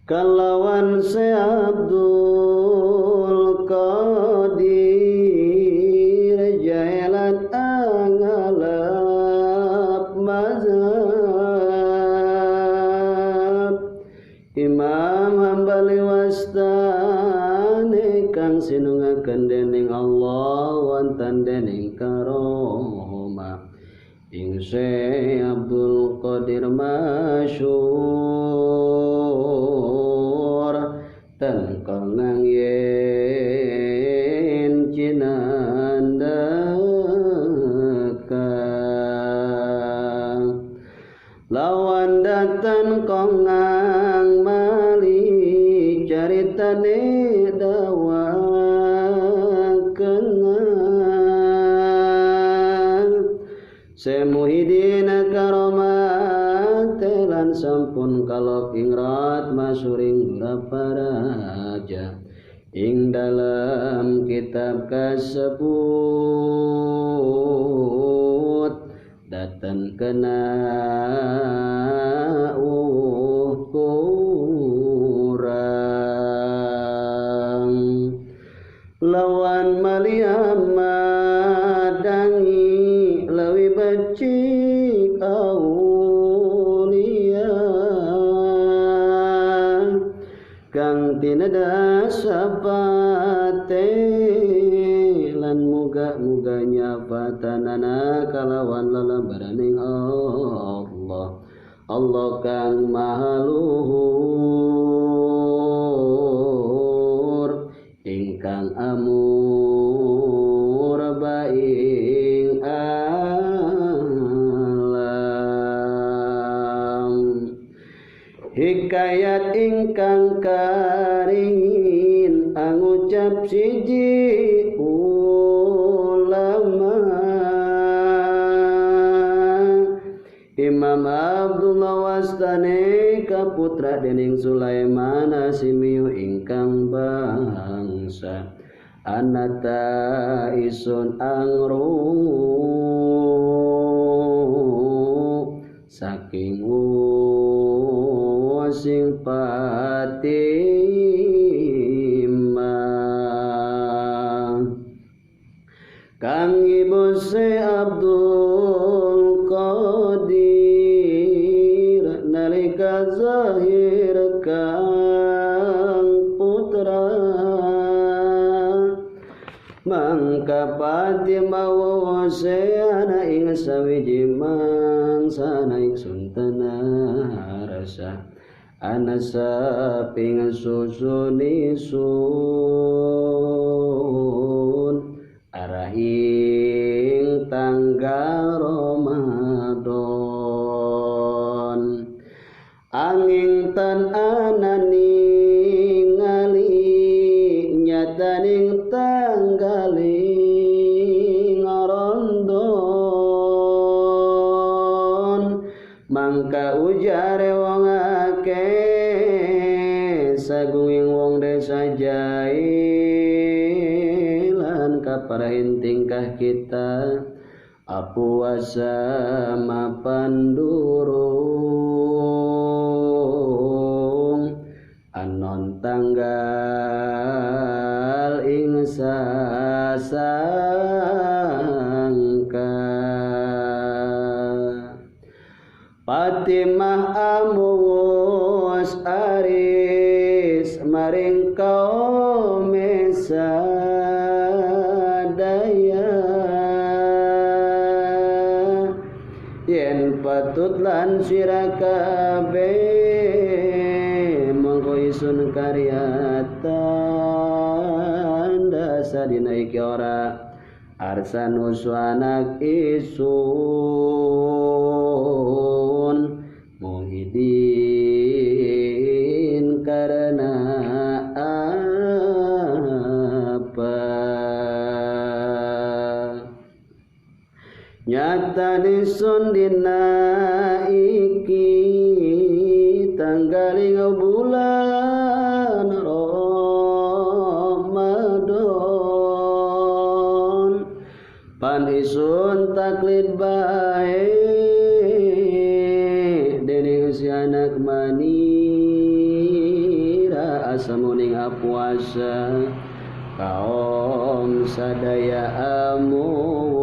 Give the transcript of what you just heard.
kalawan se Abdul Qadir jaelan angalap mazhab Imam Hambali wastane kang sinungaken dening Allah wonten dening karomah ing Syekh Abdul Qadir masyhur ten kangang yen cinandaka lawan datan kongang mali caritane dawa kenang Semuhidin karomat lan sampun kalok ingrat masuring raparaja ing dalam kitab kasebut datan kena kurang lawan maliamadangi lawi becik aulia kang tinada sapate lan muga-muganya fatanana kalawan lalambaraning Allah kang maha luhur ingkang amur baing alam hikayat ingkang karingin angucap siji ulama Imam Abdullah wastane kaputra dening Sulaiman Asimiyu ingkang bangsa anata isun angru saking sing patimang kang ibu se Abdul Qadir nalika zahir kang putra mangka patimau se ana ing sawiji mangsa naik suntana rasa ana saping susun arahing tanggal Ramadan angin tan anani ngali nyataning tanggaling rondon mangka ujare wong akeh saguing wong desa jailan kaparahin tingkah kita apuasa mapan durung anon tanggal ing sasangka Fatimah amus aris maring kaum sadaya yen patut lan sira kabeh mongko isun karyatan dasa dina iki ora arsan uswanak isun muhidin karena apa nyata disun dina iki tanggaling bulan Ramadan pan isun taklid bae dening si anak mani asa muning apuasa kaum sadaya amu